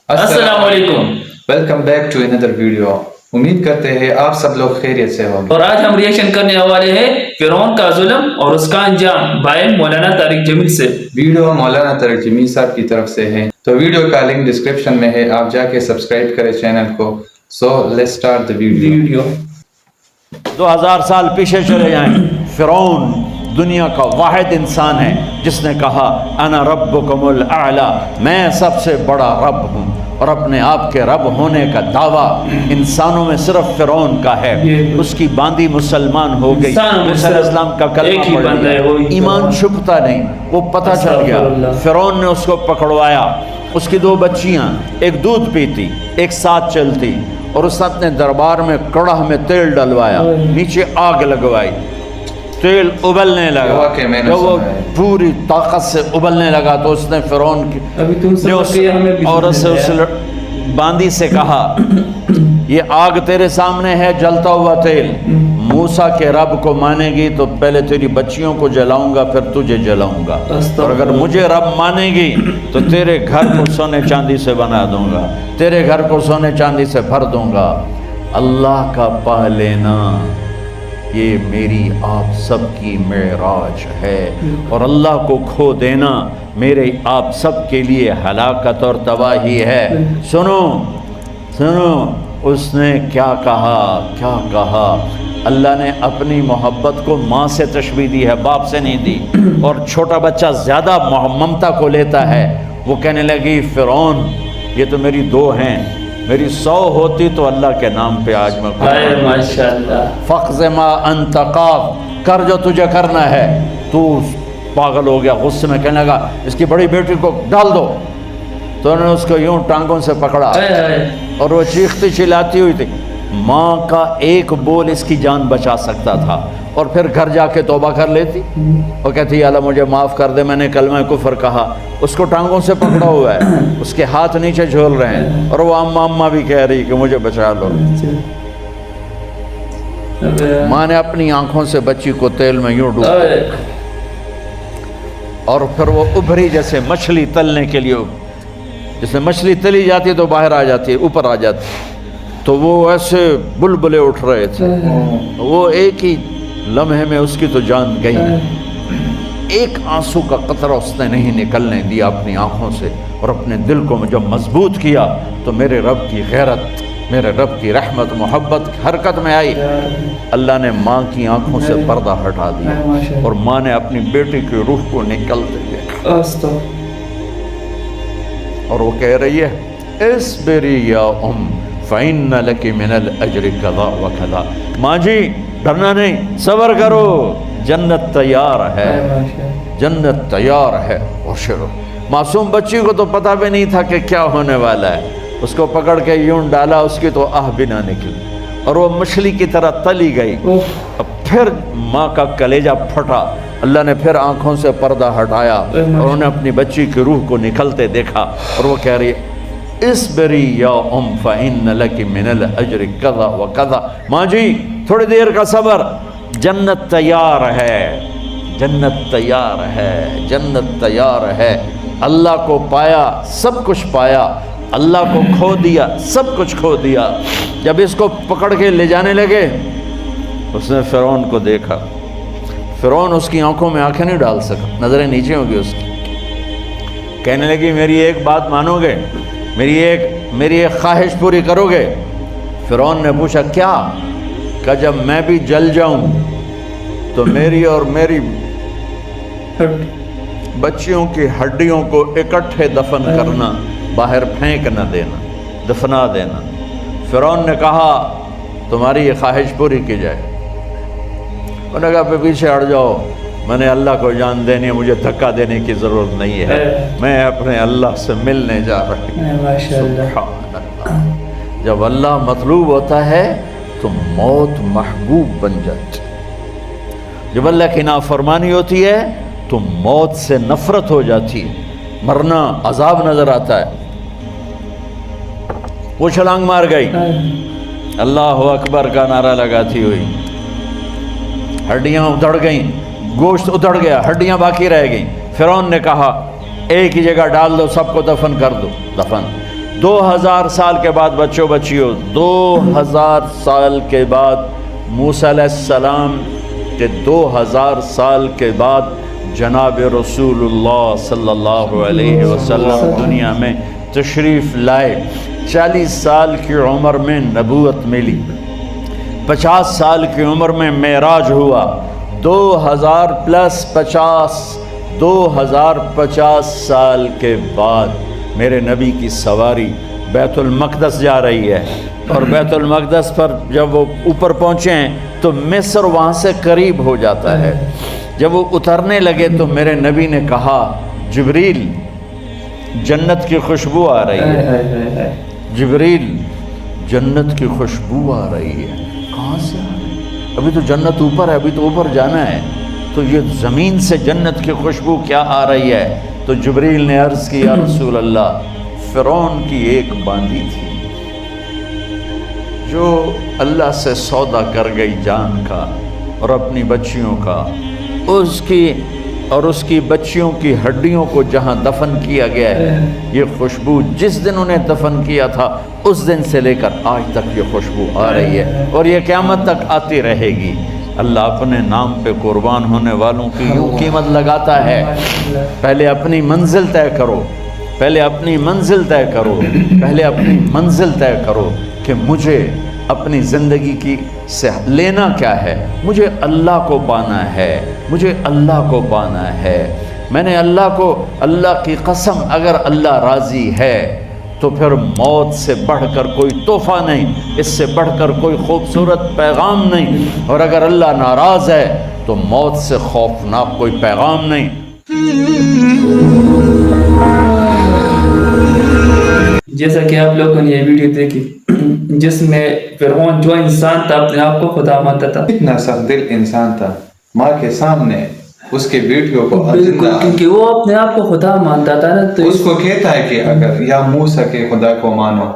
السلام علیکم. Welcome back to another video. امید کرتے ہیں آپ سب لوگ خیریت سے ہوں. اور آج ہم ریئیکشن کرنے والے ہیں فرعون کا ظلم اور اس کا انجام بھائی مولانا طارق جمیل سے. ویڈیو مولانا طارق جمیل صاحب کی طرف سے ہے، تو ویڈیو کا لنک ڈسکرپشن میں ہے، آپ جا کے سبسکرائب کریں چینل کو. So let's start the video. 2000 سال پیچھے چلے جائیں. فرعون دنیا کا واحد انسان ہے جس نے کہا انا ربکم الاعلی، میں سب سے بڑا رب ہوں، اور اپنے آپ کے رب ہونے کا دعویٰ انسانوں میں صرف فرعون کا ہے. اس کی باندی مسلمان ہو گئی، موسیٰ علیہ السلام کا کلمہ پڑھ لیا، ایمان چھپتا نہیں. وہ پتہ چل گیا، فرعون نے اس کو پکڑوایا. اس کی 2 بچیاں، ایک دودھ پیتی ایک ساتھ چلتی، اور اس نے اپنے دربار میں کڑاہ میں تیل ڈلوایا، نیچے آگ لگوائی، تیل ابلنے لگا. جب وہ پوری طاقت سے ابلنے لگا تو اس نے فرعون کی عورت سے، اس باندی سے کہا یہ آگ تیرے سامنے ہے، جلتا ہوا تیل. موسیٰ کے رب کو مانے گی تو پہلے تیری بچیوں کو جلاؤں گا، پھر تجھے جلاؤں گا، اور اگر مجھے رب مانے گی تو تیرے گھر کو سونے چاندی سے بنا دوں گا، تیرے گھر کو سونے چاندی سے بھر دوں گا. اللہ کا پا لینا یہ میری آپ سب کی معراج ہے، اور اللہ کو کھو دینا میرے آپ سب کے لیے ہلاکت اور تباہی ہے. سنو سنو اس نے کیا کہا. اللہ نے اپنی محبت کو ماں سے تشبیہ دی ہے، باپ سے نہیں دی. اور چھوٹا بچہ زیادہ ممتا کو لیتا ہے. وہ کہنے لگی فرعون یہ تو میری 2 ہیں، میری 100 ہوتی تو اللہ کے نام پہ آج میں فقض ما انت قاض، کر جو تجھے کرنا ہے. تو پاگل ہو گیا، غصے میں کہنے لگا اس کی بڑی بیٹی کو ڈال دو. تو انہوں نے اس کو یوں ٹانگوں سے پکڑا، اور وہ چیختی چلاتی ہوئی تھی. ماں کا ایک بول اس کی جان بچا سکتا تھا، اور پھر گھر جا کے توبہ کر لیتی. وہ کہتی اللہ مجھے معاف کر دے، میں نے کلمہ کفر کہا. اس کو ٹانگوں سے پکڑا ہوا ہے، اس کے ہاتھ نیچے جھول رہے ہیں، اور وہ اماں بھی کہہ رہی کہ مجھے بچا لو. ماں نے اپنی آنکھوں سے بچی کو تیل میں یوں ڈوبا، اور پھر وہ ابھری جیسے مچھلی تلنے کے لیے، جیسے مچھلی تلی جاتی ہے تو باہر آ جاتی ہے، اوپر آ جاتی، تو وہ ایسے بلبلے اٹھ رہے تھے. وہ ایک ہی لمحے میں اس کی تو جان گئی. ایک آنسو کا قطرہ اس نے نہیں نکلنے دیا اپنی آنکھوں سے، اور اپنے دل کو جب مضبوط کیا تو میرے رب کی غیرت، میرے رب کی رحمت محبت حرکت میں آئی. اللہ نے ماں کی آنکھوں سے پردہ ہٹا دیا، اور ماں نے اپنی بیٹی کی روح کو نکلتے دیکھا، اور وہ کہہ رہی ہے اصبری یا فَإِنَّ لَكِ مِنَ الْأَجْرِ كَذَا وَكَذَا. ماں جی ڈرنا نہیں، صبر کرو، جنت تیار ہے، جنت تیار ہے. وشرو معصوم بچی کو تو پتہ بھی نہیں تھا کہ کیا ہونے والا ہے. اس کو پکڑ کے یوں ڈالا، اس کی تو آہ بھی نہ نکلی، اور وہ مچھلی کی طرح تلی گئی. پھر ماں کا کلیجہ پھٹا. اللہ نے پھر آنکھوں سے پردہ ہٹایا، اور انہوں نے اپنی بچی کی روح کو نکلتے دیکھا، اور وہ کہہ رہی ہے اصبری یا فإن لک من الأجر کذا وکذا. ماں جی تھوڑی دیر کا صبر، جنت تیار ہے، جنت تیار ہے، جنت تیار ہے. اللہ کو پایا سب کچھ پایا، اللہ کو کھو دیا سب کچھ کھو دیا. جب اس کو پکڑ کے لے جانے لگے، اس نے فرعون کو دیکھا. فرعون اس کی آنکھوں میں آنکھیں نہیں ڈال سکا، نظریں نیچے ہوں گی اس کی. کہنے لگی میری ایک بات مانو گے، میری ایک خواہش پوری کرو گے؟ فرعون نے پوچھا کیا؟ کہ جب میں بھی جل جاؤں تو میری اور میری بچیوں کی ہڈیوں کو اکٹھے دفن کرنا، باہر پھینک نہ دینا، دفنا دینا. فرعون نے کہا تمہاری یہ خواہش پوری کی جائے. انہوں نے کہا پہ پیچھے ہٹ جاؤ، میں نے اللہ کو جان دینی ہے، مجھے دھکا دینے کی ضرورت نہیں ہے، میں اپنے اللہ سے ملنے جا رہی ہوں. سبحان اللہ. جب اللہ مطلوب ہوتا ہے تو موت محبوب بن جاتی. جب اللہ کی نافرمانی ہوتی ہے تو موت سے نفرت ہو جاتی ہے، مرنا عذاب نظر آتا ہے. وہ چھلانگ مار گئی، اللہ اکبر کا نعرہ لگاتی ہوئی. ہڈیاں ادھڑ گئیں، گوشت ادھڑ گیا، ہڈیاں باقی رہ گئیں. فرعون نے کہا ایک ہی جگہ ڈال دو، سب کو دفن کر دو. دفن 2000 سال کے بعد بچوں بچیوں 2000 سال کے بعد موسیٰ علیہ السلام کے 2000 سال کے بعد جناب رسول اللہ صلی اللہ علیہ وسلم دنیا میں تشریف لائے. 40 سال کی عمر میں نبوت ملی, 50 سال کی عمر میں معراج ہوا, 2000 پلس 50 2050 سال کے بعد میرے نبی کی سواری بیت المقدس جا رہی ہے. اور بیت المقدس پر جب وہ اوپر پہنچے ہیں تو مصر وہاں سے قریب ہو جاتا ہے. جب وہ اترنے لگے تو میرے نبی نے کہا جبریل جنت کی خوشبو آ رہی ہے, جبریل جنت کی خوشبو آ رہی ہے. کہاں سے آ رہی ہے؟ ابھی تو جنت اوپر ہے, ابھی تو اوپر جانا ہے, تو یہ زمین سے جنت کی خوشبو کیا آ رہی ہے؟ تو جبریل نے عرض کی یا رسول اللہ, فرعون کی ایک باندی تھی جو اللہ سے سودا کر گئی جان کا اور اپنی بچیوں کا, اس کی بچیوں کی ہڈیوں کو جہاں دفن کیا گیا ہے, یہ خوشبو جس دن انہیں دفن کیا تھا اس دن سے لے کر آج تک یہ خوشبو آ رہی ہے اور یہ قیامت تک آتی رہے گی. اللہ اپنے نام پہ قربان ہونے والوں کی یوں قیمت لگاتا ہے. پہلے اپنی منزل طے کرو, پہلے اپنی منزل طے کرو, پہلے اپنی منزل طے کرو کہ مجھے اپنی زندگی کی سے لینا کیا ہے. مجھے اللہ کو پانا ہے, مجھے اللہ کو پانا ہے. میں نے اللہ کی قسم, اگر اللہ راضی ہے تو پھر موت سے بڑھ کر کوئی تحفہ نہیں, اس سے بڑھ کر کوئی خوبصورت پیغام نہیں, اور اگر اللہ ناراض ہے تو موت سے خوفناک کوئی پیغام نہیں. جیسا کہ آپ لوگوں نے یہ ویڈیو دیکھی جس میں فرعون جو انسان تھا اپنے آپ کو خدا مانتا تھا, اتنا سخت دل انسان تھا, ماں کے سامنے اس کے بیٹیوں کو بالکل, کیونکہ وہ اپنے آپ کو خدا مانتا تھا نا, تو اس کو کہتا ہے کہ اگر یا موسیٰ کے خدا کو مانو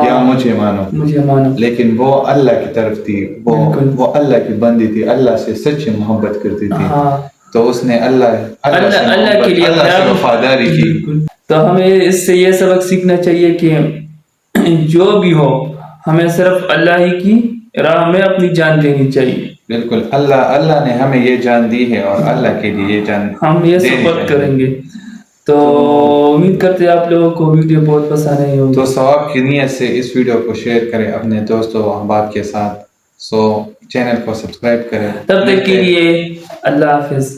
یا مجھے مانو, لیکن وہ اللہ کی طرف تھی, وہ اللہ کی بندی تھی, اللہ سے سچی محبت کرتی تھی, تو اس نے اللہ کے لیے وفاداری کی. تو ہمیں اس سے یہ سبق سیکھنا چاہیے کہ جو بھی ہو ہمیں صرف اللہ ہی کی راہ میں اپنی جان دینی چاہیے. بالکل, اللہ نے ہمیں یہ جان دی ہے اور اللہ کے لیے یہ جان ہم یہ سپورٹ کریں گے. تو امید کرتے ہیں آپ لوگوں کو ویڈیو بہت پسند آئی ہوگی. تو ثواب کی نیت سے اس ویڈیو کو شیئر کریں اپنے دوستوں و احباب کے ساتھ. چینل کو سبسکرائب کریں. تب تک کے لیے اللہ حافظ.